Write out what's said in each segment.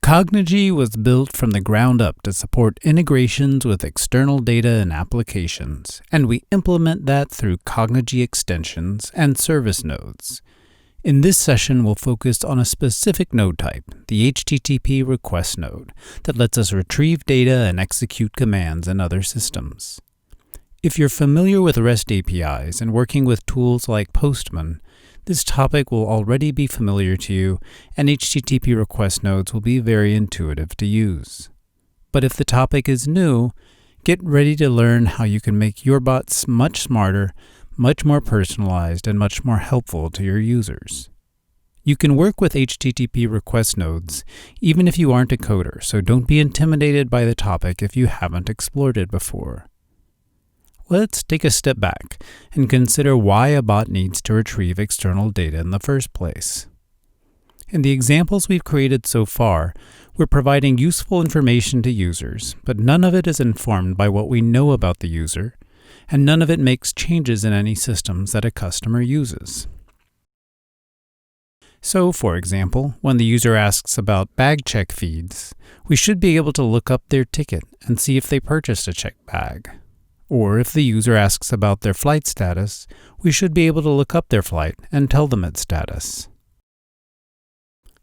Cognigy was built from the ground up to support integrations with external data and applications, and we implement that through Cognigy extensions and service nodes. In this session, we'll focus on a specific node type, the HTTP request node, that lets us retrieve data and execute commands in other systems. If you're familiar with REST APIs and working with tools like Postman, this topic will already be familiar to you, and HTTP request nodes will be very intuitive to use. But if the topic is new, get ready to learn how you can make your bots much smarter, much more personalized, and much more helpful to your users. You can work with HTTP request nodes even if you aren't a coder, so don't be intimidated by the topic if you haven't explored it before. Let's take a step back and consider why a bot needs to retrieve external data in the first place. In the examples we've created so far, we're providing useful information to users, but none of it is informed by what we know about the user, and none of it makes changes in any systems that a customer uses. So, for example, when the user asks about bag check feeds, we should be able to look up their ticket and see if they purchased a checked bag. Or if the user asks about their flight status, we should be able to look up their flight and tell them its status.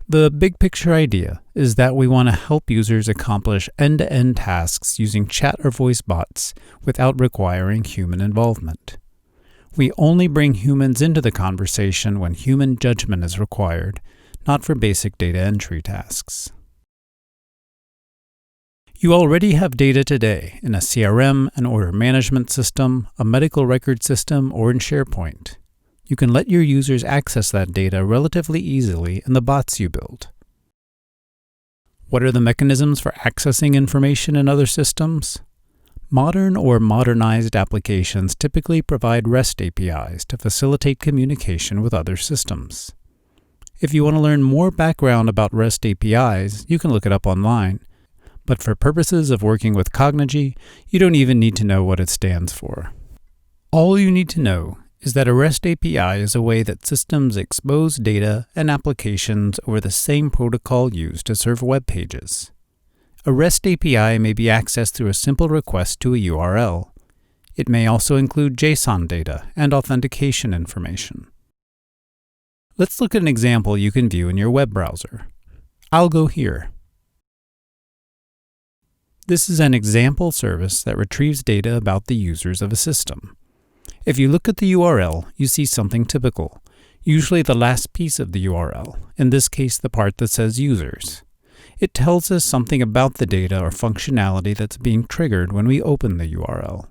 The big picture idea is that we want to help users accomplish end-to-end tasks using chat or voice bots without requiring human involvement. We only bring humans into the conversation when human judgment is required, not for basic data entry tasks. You already have data today in a CRM, an order management system, a medical record system, or in SharePoint. You can let your users access that data relatively easily in the bots you build. What are the mechanisms for accessing information in other systems? Modern or modernized applications typically provide REST APIs to facilitate communication with other systems. If you want to learn more background about REST APIs, you can look it up online. But for purposes of working with Cognigy, you don't even need to know what it stands for. All you need to know is that a REST API is a way that systems expose data and applications over the same protocol used to serve web pages. A REST API may be accessed through a simple request to a URL. It may also include JSON data and authentication information. Let's look at an example you can view in your web browser. I'll go here. This is an example service that retrieves data about the users of a system. If you look at the URL, you see something typical, usually the last piece of the URL, in this case the part that says users. It tells us something about the data or functionality that's being triggered when we open the URL.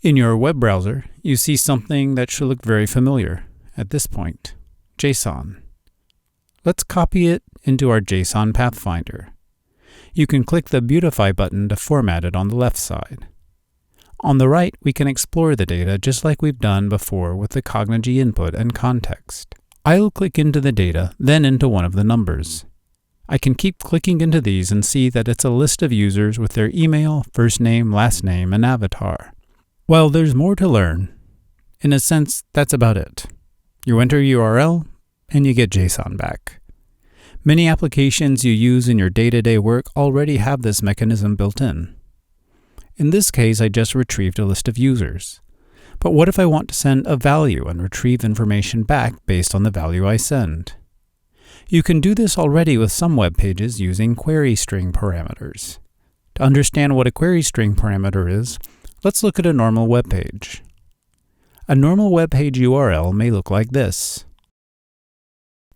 In your web browser, you see something that should look very familiar at this point, JSON. Let's copy it into our JSON Pathfinder. You can click the Beautify button to format it on the left side. On the right, we can explore the data just like we've done before with the Cognigy input and context. I'll click into the data, then into one of the numbers. I can keep clicking into these and see that it's a list of users with their email, first name, last name, and avatar. Well, there's more to learn. In a sense, that's about it. You enter URL, and you get JSON back. Many applications you use in your day-to-day work already have this mechanism built in. In this case, I just retrieved a list of users. But what if I want to send a value and retrieve information back based on the value I send? You can do this already with some web pages using query string parameters. To understand what a query string parameter is, let's look at a normal web page. A normal web page URL may look like this,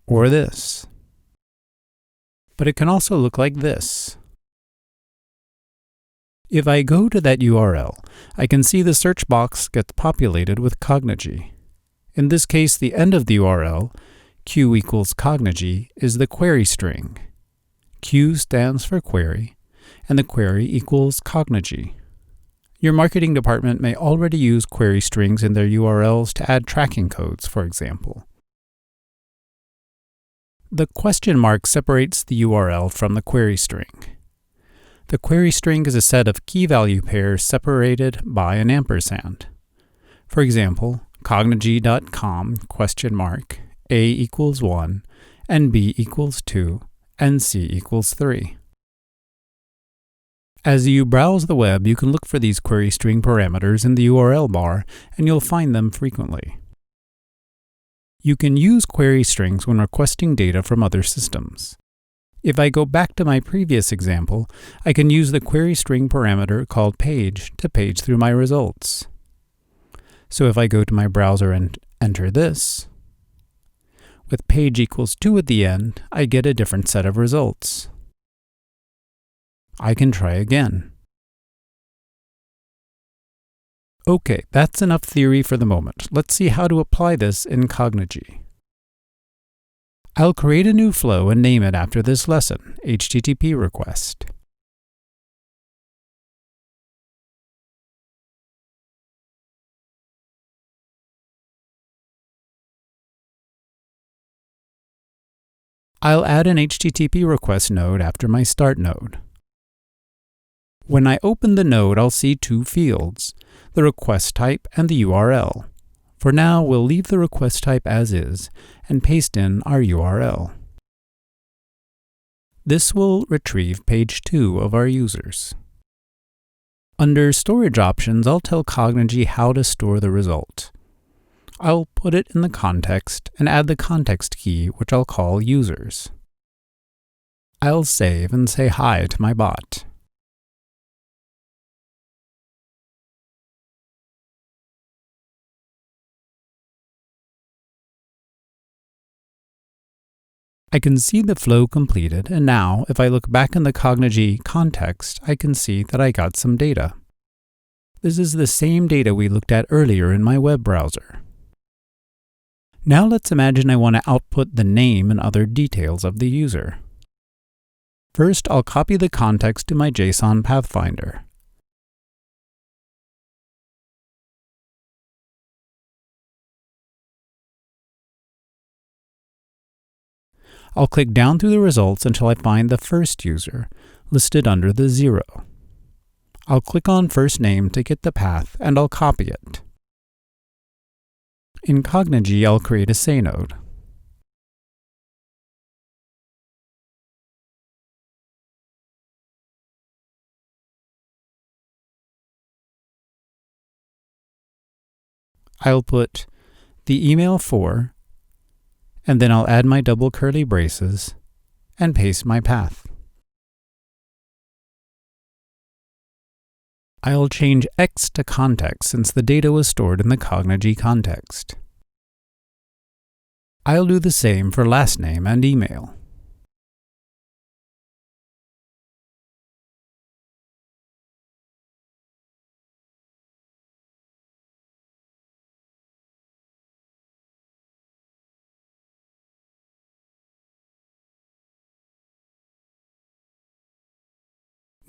or this. But it can also look like this. If I go to that URL, I can see the search box gets populated with Cognigy. In this case, the end of the URL, q equals Cognigy, is the query string. Q stands for query, and the query equals Cognigy. Your marketing department may already use query strings in their URLs to add tracking codes, for example. The question mark separates the URL from the query string. The query string is a set of key-value pairs separated by an ampersand. For example, cognigy.com, A equals 1, and B equals 2, and c equals 3. As you browse the web, you can look for these query string parameters in the URL bar, and you'll find them frequently. You can use query strings when requesting data from other systems. If I go back to my previous example, I can use the query string parameter called page to page through my results. So if I go to my browser and enter this, with page equals 2 at the end, I get a different set of results. I can try again. Okay, that's enough theory for the moment. Let's see how to apply this in Cognigy. I'll create a new flow and name it after this lesson, HTTP request. I'll add an HTTP request node after my start node. When I open the node, I'll see two fields, the request type and the URL. For now, we'll leave the request type as is and paste in our URL. This will retrieve page 2 of our users. Under storage options, I'll tell Cognigy how to store the result. I'll put it in the context and add the context key, which I'll call users. I'll save and say hi to my bot. I can see the flow completed, and now, if I look back in the Cognigy context, I can see that I got some data. This is the same data we looked at earlier in my web browser. Now let's imagine I want to output the name and other details of the user. First, I'll copy the context to my JSON Pathfinder. I'll click down through the results until I find the first user, listed under the 0. I'll click on first name to get the path, and I'll copy it. In Cognigy, I'll create a say node. I'll put the email for, and then I'll add my double curly braces and paste my path. I'll change X to context since the data was stored in the Cognigy context. I'll do the same for last name and email.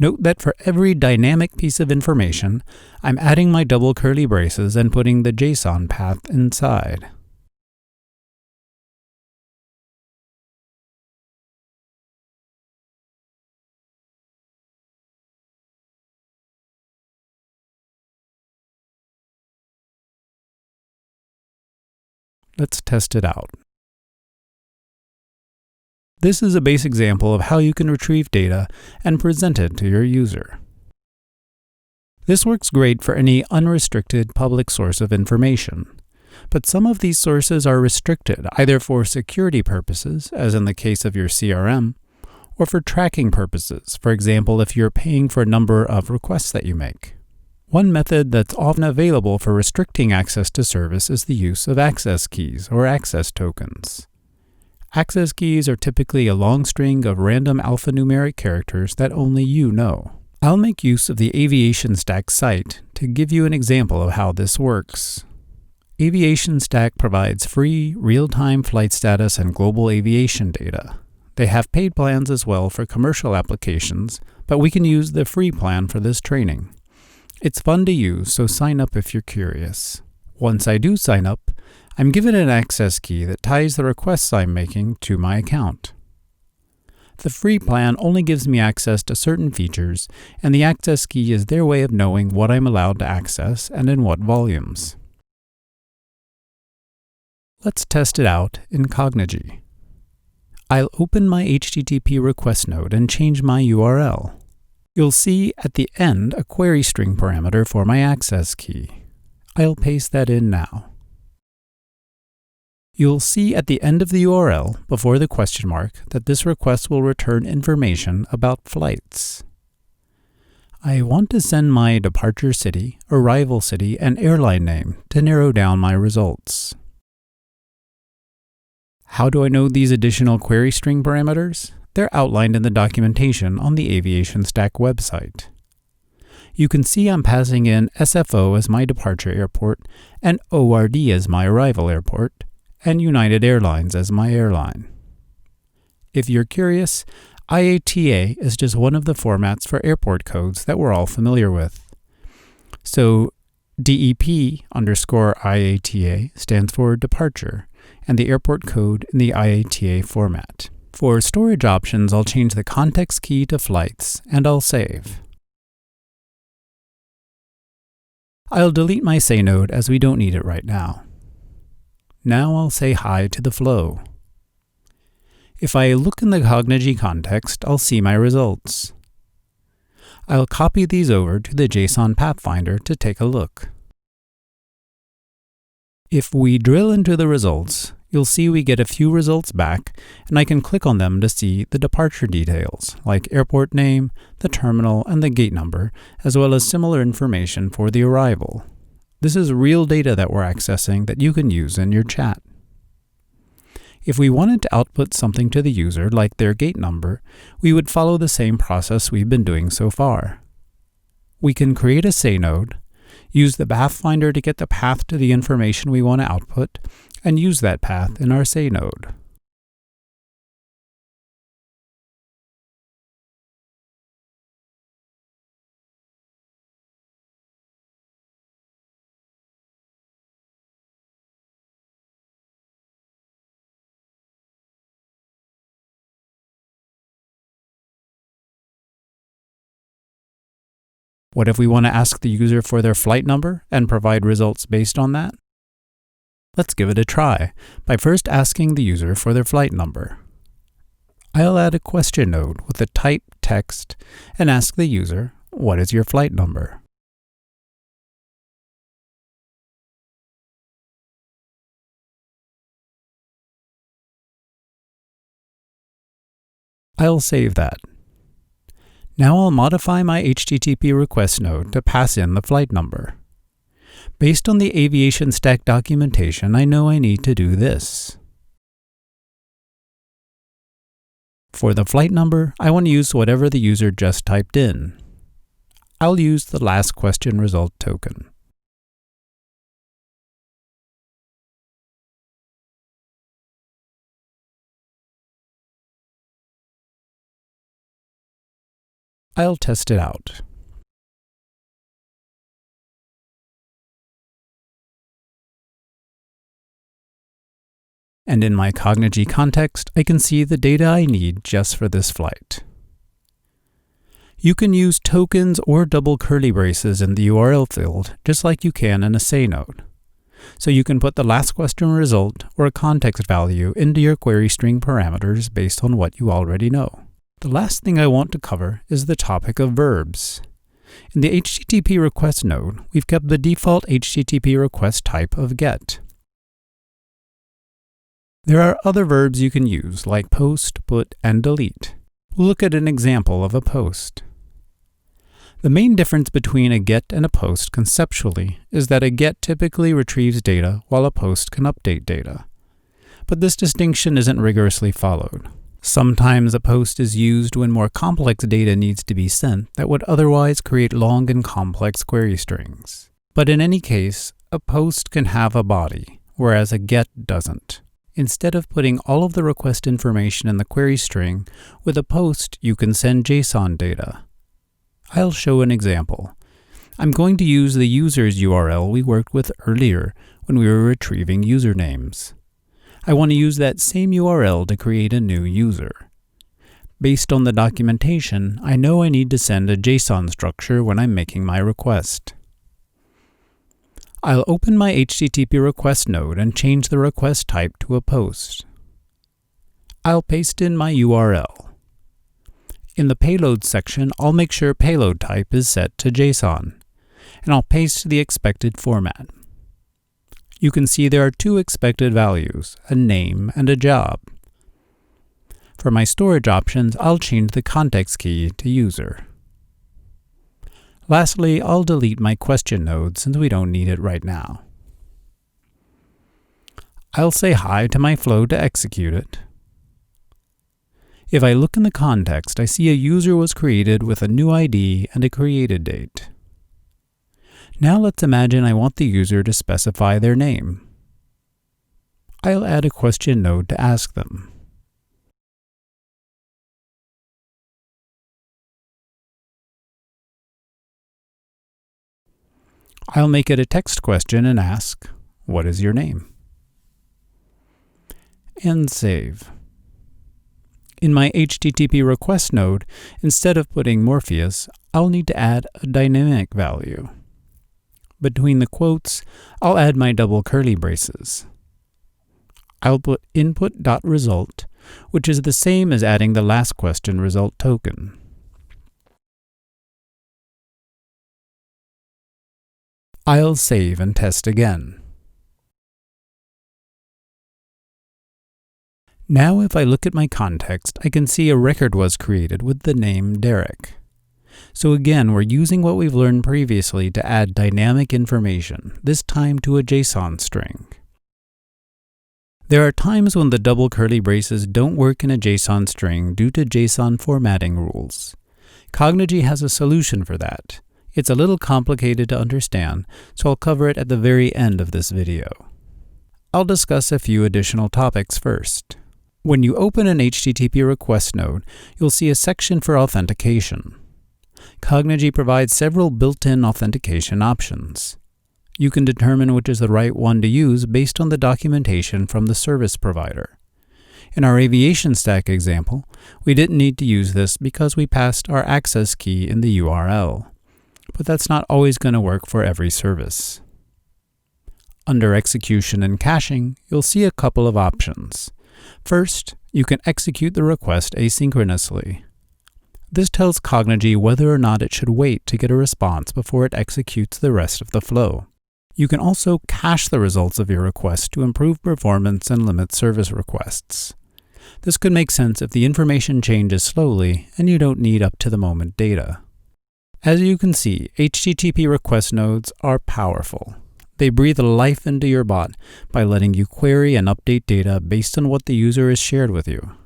Note that for every dynamic piece of information, I'm adding my double curly braces and putting the JSON path inside. Let's test it out. This is a base example of how you can retrieve data and present it to your user. This works great for any unrestricted public source of information, but some of these sources are restricted either for security purposes, as in the case of your CRM, or for tracking purposes, for example, if you're paying for a number of requests that you make. One method that's often available for restricting access to service is the use of access keys or access tokens. Access keys are typically a long string of random alphanumeric characters that only you know. I'll make use of the AviationStack site to give you an example of how this works. AviationStack provides free, real-time flight status and global aviation data. They have paid plans as well for commercial applications, but we can use the free plan for this training. It's fun to use, so sign up if you're curious. Once I do sign up, I'm given an access key that ties the requests I'm making to my account. The free plan only gives me access to certain features, and the access key is their way of knowing what I'm allowed to access and in what volumes. Let's test it out in Cognigy. I'll open my HTTP request node and change my URL. You'll see at the end a query string parameter for my access key. I'll paste that in now. You'll see at the end of the URL, before the question mark, that this request will return information about flights. I want to send my departure city, arrival city, and airline name to narrow down my results. How do I know these additional query string parameters? They're outlined in the documentation on the Aviation Stack website. You can see I'm passing in SFO as my departure airport and ORD as my arrival airport, and United Airlines as my airline. If you're curious, IATA is just one of the formats for airport codes that we're all familiar with. So DEP_IATA stands for departure, and the airport code in the IATA format. For storage options, I'll change the context key to flights, and I'll save. I'll delete my say node as we don't need it right now. Now I'll say hi to the flow. If I look in the Cognigy context, I'll see my results. I'll copy these over to the JSON Pathfinder to take a look. If we drill into the results, you'll see we get a few results back, and I can click on them to see the departure details, like airport name, the terminal, and the gate number, as well as similar information for the arrival. This is real data that we're accessing that you can use in your chat. If we wanted to output something to the user, like their gate number, we would follow the same process we've been doing so far. We can create a say node, use the Pathfinder to get the path to the information we want to output, and use that path in our say node. What if we want to ask the user for their flight number and provide results based on that? Let's give it a try by first asking the user for their flight number. I'll add a question node with the type text and ask the user, "What is your flight number?" I'll save that. Now I'll modify my HTTP request node to pass in the flight number. Based on the Aviation Stack documentation, I know I need to do this. For the flight number, I want to use whatever the user just typed in. I'll use the last question result token. I'll test it out. And in my Cognigy context, I can see the data I need just for this flight. You can use tokens or double curly braces in the URL field, just like you can in a say node. So you can put the last question result or a context value into your query string parameters based on what you already know. The last thing I want to cover is the topic of verbs. In the HTTP request node, we've kept the default HTTP request type of GET. There are other verbs you can use, like post, put, and delete. We'll look at an example of a post. The main difference between a GET and a post conceptually is that a GET typically retrieves data while a post can update data. But this distinction isn't rigorously followed. Sometimes a post is used when more complex data needs to be sent that would otherwise create long and complex query strings. But in any case, a post can have a body, whereas a GET doesn't. Instead of putting all of the request information in the query string, with a post you can send JSON data. I'll show an example. I'm going to use the user's URL we worked with earlier when we were retrieving usernames. I want to use that same URL to create a new user. Based on the documentation, I know I need to send a JSON structure when I'm making my request. I'll open my HTTP request node and change the request type to a post. I'll paste in my URL. In the payload section, I'll make sure payload type is set to JSON, and I'll paste the expected format. You can see there are two expected values, a name and a job. For my storage options, I'll change the context key to user. Lastly, I'll delete my question node since we don't need it right now. I'll say hi to my flow to execute it. If I look in the context, I see a user was created with a new ID and a created date. Now let's imagine I want the user to specify their name. I'll add a question node to ask them. I'll make it a text question and ask, "What is your name?" And save. In my HTTP request node, instead of putting Morpheus, I'll need to add a dynamic value. Between the quotes, I'll add my double curly braces. I'll put input.result, which is the same as adding the last question result token. I'll save and test again. Now if I look at my context, I can see a record was created with the name Derek. So again, we're using what we've learned previously to add dynamic information, this time to a JSON string. There are times when the double curly braces don't work in a JSON string due to JSON formatting rules. Cognigy has a solution for that. It's a little complicated to understand, so I'll cover it at the very end of this video. I'll discuss a few additional topics first. When you open an HTTP request node, you'll see a section for authentication. Cognigy provides several built-in authentication options. You can determine which is the right one to use based on the documentation from the service provider. In our Aviation Stack example, we didn't need to use this because we passed our access key in the URL. But that's not always going to work for every service. Under Execution and Caching, you'll see a couple of options. First, you can execute the request asynchronously. This tells Cognigy whether or not it should wait to get a response before it executes the rest of the flow. You can also cache the results of your request to improve performance and limit service requests. This could make sense if the information changes slowly and you don't need up-to-the-moment data. As you can see, HTTP request nodes are powerful. They breathe life into your bot by letting you query and update data based on what the user has shared with you.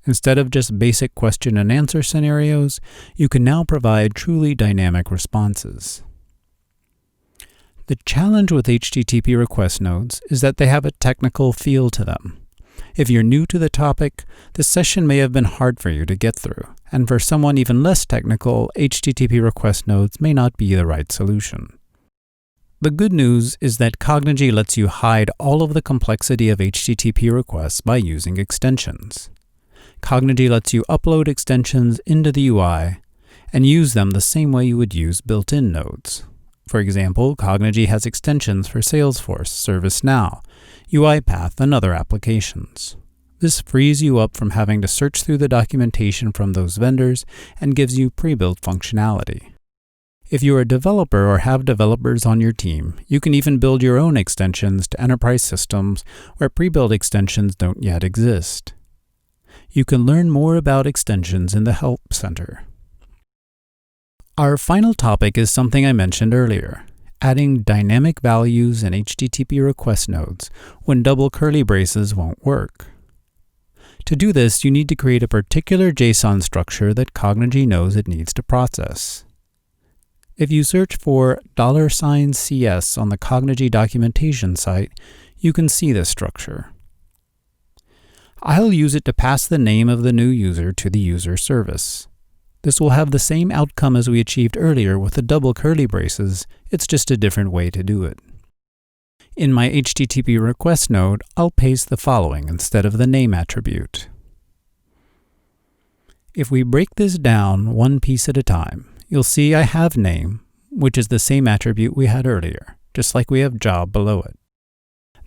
Instead of just basic question and answer scenarios, you can now provide truly dynamic responses. The challenge with HTTP request nodes is that they have a technical feel to them. If you're new to the topic, this session may have been hard for you to get through, and for someone even less technical, HTTP request nodes may not be the right solution. The good news is that Cognigy lets you hide all of the complexity of HTTP requests by using extensions. Cognigy lets you upload extensions into the UI and use them the same way you would use built-in nodes. For example, Cognigy has extensions for Salesforce, ServiceNow, UiPath, and other applications. This frees you up from having to search through the documentation from those vendors and gives you pre-built functionality. If you're a developer or have developers on your team, you can even build your own extensions to enterprise systems where pre-built extensions don't yet exist. You can learn more about extensions in the Help Center. Our final topic is something I mentioned earlier, adding dynamic values in HTTP request nodes when double curly braces won't work. To do this, you need to create a particular JSON structure that Cognigy knows it needs to process. If you search for $CS on the Cognigy documentation site, you can see this structure. I'll use it to pass the name of the new user to the user service. This will have the same outcome as we achieved earlier with the double curly braces, it's just a different way to do it. In my HTTP request node, I'll paste the following instead of the name attribute. If we break this down one piece at a time, you'll see I have name, which is the same attribute we had earlier, just like we have job below it.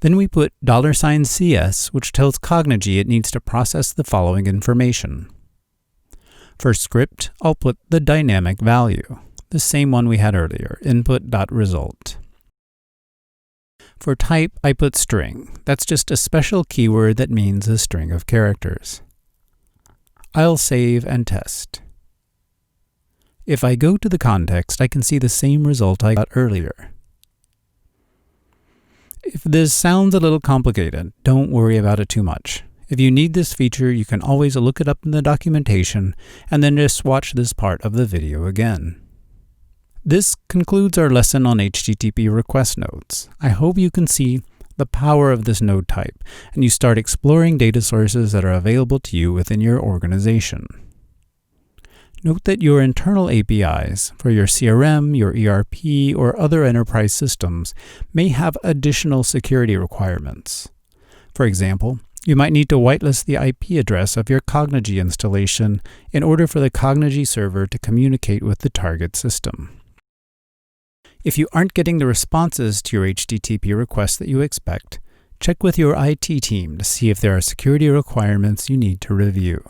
Then we put $CS, which tells Cognigy it needs to process the following information. For script, I'll put the dynamic value, the same one we had earlier, input.result. For type, I put string. That's just a special keyword that means a string of characters. I'll save and test. If I go to the context, I can see the same result I got earlier. If this sounds a little complicated, don't worry about it too much. If you need this feature, you can always look it up in the documentation and then just watch this part of the video again. This concludes our lesson on HTTP request nodes. I hope you can see the power of this node type and you start exploring data sources that are available to you within your organization. Note that your internal APIs for your CRM, your ERP, or other enterprise systems may have additional security requirements. For example, you might need to whitelist the IP address of your Cognigy installation in order for the Cognigy server to communicate with the target system. If you aren't getting the responses to your HTTP requests that you expect, check with your IT team to see if there are security requirements you need to review.